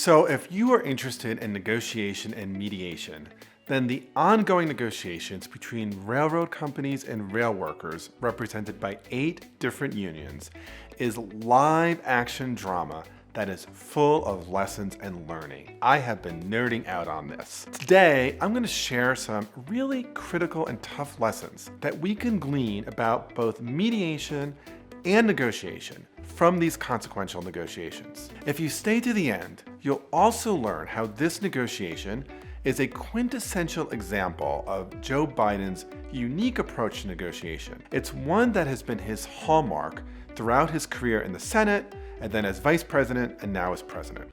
So if you are interested in negotiation and mediation, then the ongoing negotiations between railroad companies and rail workers, represented by 8 different unions, is live action drama that is full of lessons and learning. I have been nerding out on this. Today, I'm going to share some really critical and tough lessons that we can glean about both mediation and negotiation from these consequential negotiations. If you stay to the end, you'll also learn how this negotiation is a quintessential example of Joe Biden's unique approach to negotiation. It's one that has been his hallmark throughout his career in the Senate, and then as vice president, and now as president.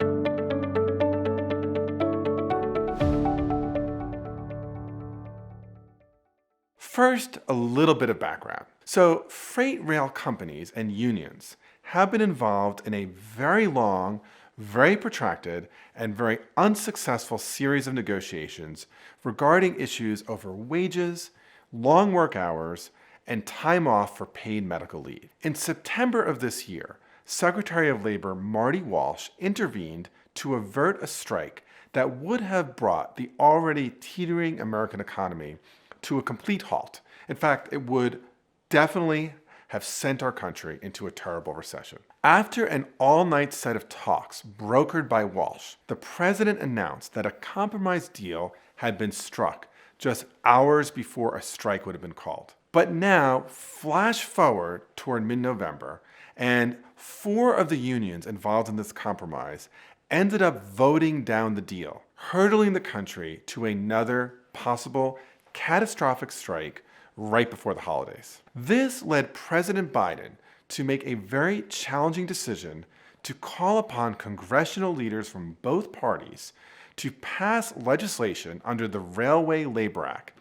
First, a little bit of background. So, freight rail companies and unions have been involved in a very long, very protracted, and very unsuccessful series of negotiations regarding issues over wages, long work hours, and time off for paid medical leave. In September of this year, Secretary of Labor Marty Walsh intervened to avert a strike that would have brought the already teetering American economy to a complete halt. In fact, it would definitely have sent our country into a terrible recession. After an all-night set of talks brokered by Walsh, the president announced that a compromise deal had been struck just hours before a strike would have been called. But now, flash forward toward mid-November, and 4 of the unions involved in this compromise ended up voting down the deal, hurtling the country to another possible catastrophic strike right before the holidays. This led President Biden to make a very challenging decision to call upon congressional leaders from both parties to pass legislation under the Railway Labor Act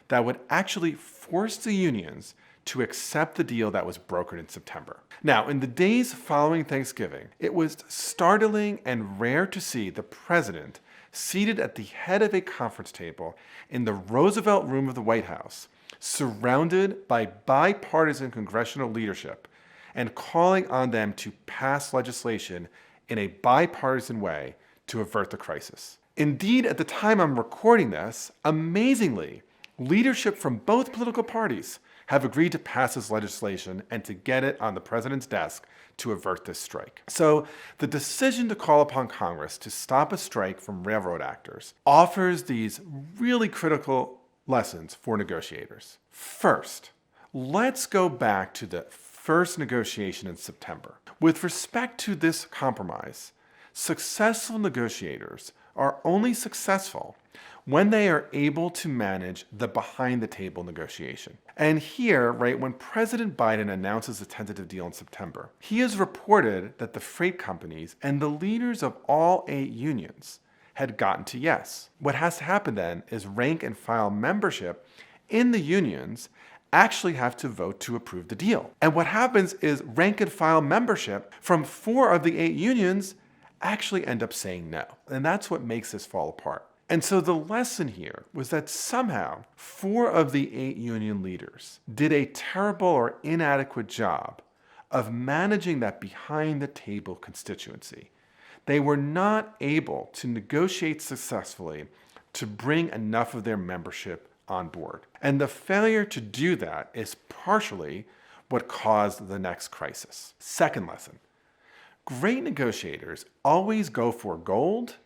that would actually force the unions to accept the deal that was brokered in September. Now, in the days following Thanksgiving, it was startling and rare to see the president seated at the head of a conference table in the Roosevelt Room of the White House, surrounded by bipartisan congressional leadership, and calling on them to pass legislation in a bipartisan way to avert the crisis. Indeed, at the time I'm recording this, amazingly, leadership from both political parties have agreed to pass this legislation and to get it on the president's desk to avert this strike. So the decision to call upon Congress to stop a strike from railroad actors offers these really critical lessons for negotiators. First, let's go back to the first negotiation in September. With respect to this compromise, successful negotiators are only successful when they are able to manage the behind-the-table negotiation. And here, right, when President Biden announces a tentative deal in September, he has reported that the freight companies and the leaders of all 8 unions had gotten to yes. What has to happen then is rank and file membership in the unions actually have to vote to approve the deal. And what happens is rank and file membership from 4 of the 8 unions actually end up saying no. And that's what makes this fall apart. And so the lesson here was that somehow 4 of the 8 union leaders did a terrible or inadequate job of managing that behind-the-table constituency. They were not able to negotiate successfully to bring enough of their membership on board. And the failure to do that is partially what caused the next crisis. Second lesson, great negotiators always go for gold,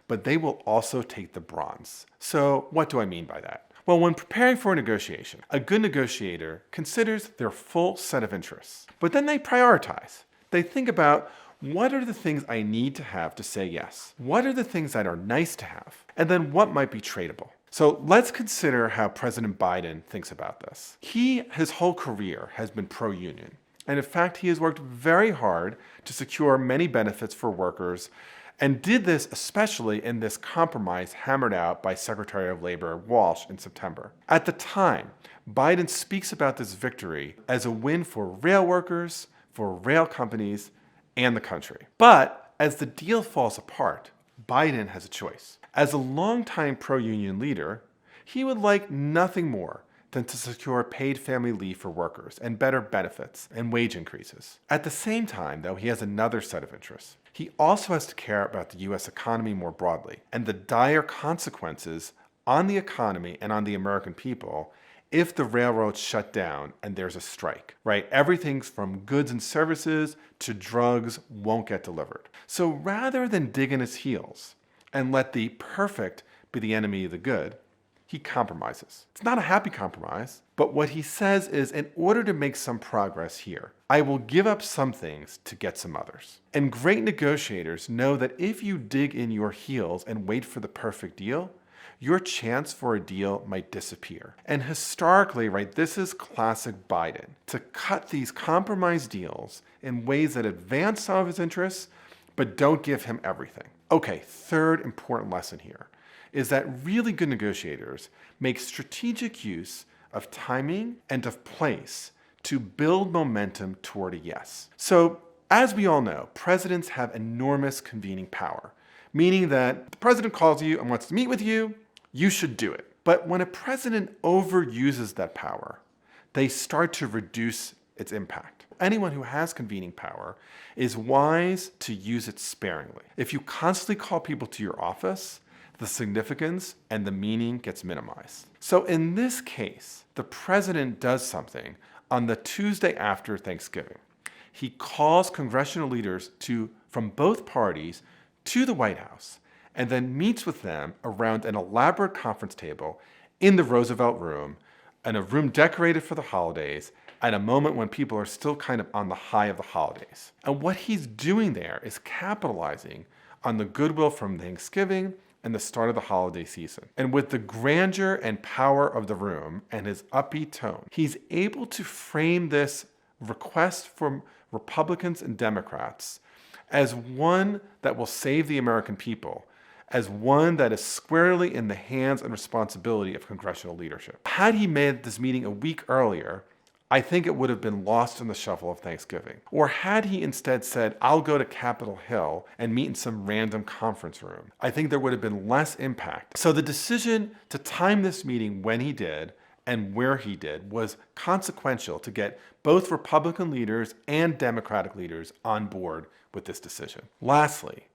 but they will also take the bronze. So what do I mean by that? Well, when preparing for a negotiation, a good negotiator considers their full set of interests, but then they prioritize. They think about, what are the things I need to have to say yes? What are the things that are nice to have? And then what might be tradable? So let's consider how President Biden thinks about this. His whole career has been pro-union. And in fact, he has worked very hard to secure many benefits for workers, and did this especially in this compromise hammered out by Secretary of Labor Walsh in September. At the time, Biden speaks about this victory as a win for rail workers, for rail companies, and the country. But as the deal falls apart, Biden has a choice. As a longtime pro-union leader, he would like nothing more than to secure paid family leave for workers and better benefits and wage increases. At the same time, though, he has another set of interests. He also has to care about the U.S. economy more broadly and the dire consequences on the economy and on the American people if the railroads shut down and there's a strike, right? Everything from goods and services to drugs won't get delivered. So rather than dig in his heels and let the perfect be the enemy of the good, he compromises. It's not a happy compromise, but what he says is, in order to make some progress here, I will give up some things to get some others. And great negotiators know that if you dig in your heels and wait for the perfect deal, your chance for a deal might disappear. And historically, right, this is classic Biden, to cut these compromise deals in ways that advance some of his interests, but don't give him everything. Okay, third important lesson here is that really good negotiators make strategic use of timing and of place to build momentum toward a yes. So, as we all know, presidents have enormous convening power, meaning that the president calls you and wants to meet with you, you should do it. But when a president overuses that power, they start to reduce its impact. Anyone who has convening power is wise to use it sparingly. If you constantly call people to your office, the significance and the meaning gets minimized. So in this case, the president does something on the Tuesday after Thanksgiving. He calls congressional leaders from both parties to the White House and then meets with them around an elaborate conference table in the Roosevelt Room, in a room decorated for the holidays, at a moment when people are still kind of on the high of the holidays. And what he's doing there is capitalizing on the goodwill from Thanksgiving and the start of the holiday season. And with the grandeur and power of the room and his upbeat tone, he's able to frame this request from Republicans and Democrats as one that will save the American people, as one that is squarely in the hands and responsibility of congressional leadership. Had he made this meeting a week earlier, I think it would have been lost in the shuffle of Thanksgiving. Or had he instead said, I'll go to Capitol Hill and meet in some random conference room, I think there would have been less impact. So the decision to time this meeting when he did and where he did was consequential to get both Republican leaders and Democratic leaders on board with this decision. Lastly,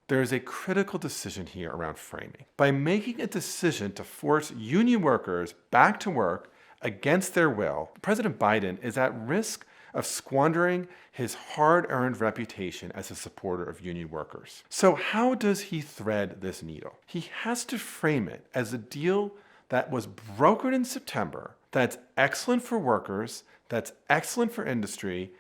there is a critical decision here around framing. By making a decision to force union workers back to work against their will, President Biden is at risk of squandering his hard-earned reputation as a supporter of union workers. So how does he thread this needle? He has to frame it as a deal that was brokered in September, that's excellent for workers, that's excellent for industry,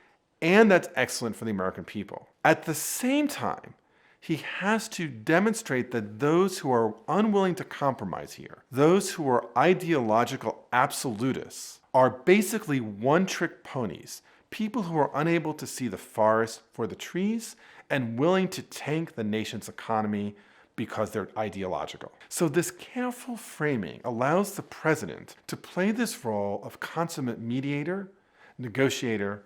and that's excellent for the American people. At the same time, he has to demonstrate that those who are unwilling to compromise here, those who are ideological absolutists, are basically one-trick ponies, people who are unable to see the forest for the trees and willing to tank the nation's economy because they're ideological. So this careful framing allows the president to play this role of consummate mediator, negotiator,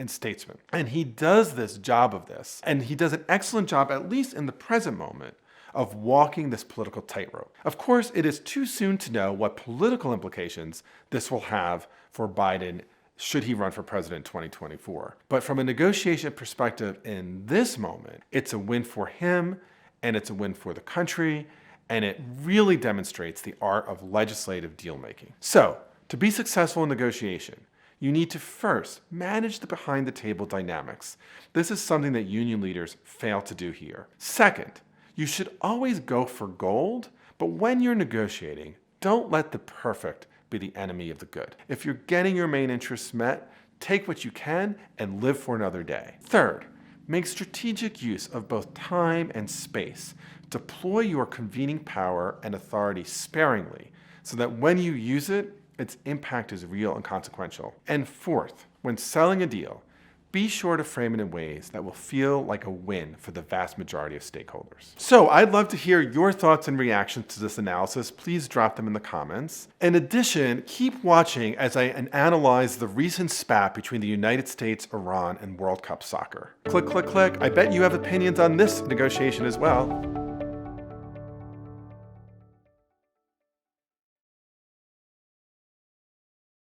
and statesman. And he does this job of this, and he does an excellent job, at least in the present moment, of walking this political tightrope. Of course, it is too soon to know what political implications this will have for Biden should he run for president in 2024. But from a negotiation perspective in this moment, it's a win for him, and it's a win for the country, and it really demonstrates the art of legislative deal-making. So, to be successful in negotiation, you need to first manage the behind-the-table dynamics. This is something that union leaders fail to do here. Second, you should always go for gold, but when you're negotiating, don't let the perfect be the enemy of the good. If you're getting your main interests met, take what you can and live for another day. Third, make strategic use of both time and space. Deploy your convening power and authority sparingly so that when you use it, its impact is real and consequential. And fourth, when selling a deal, be sure to frame it in ways that will feel like a win for the vast majority of stakeholders. So I'd love to hear your thoughts and reactions to this analysis. Please drop them in the comments. In addition, keep watching as I analyze the recent spat between the United States, Iran, and World Cup soccer. Click, click, click. I bet you have opinions on this negotiation as well.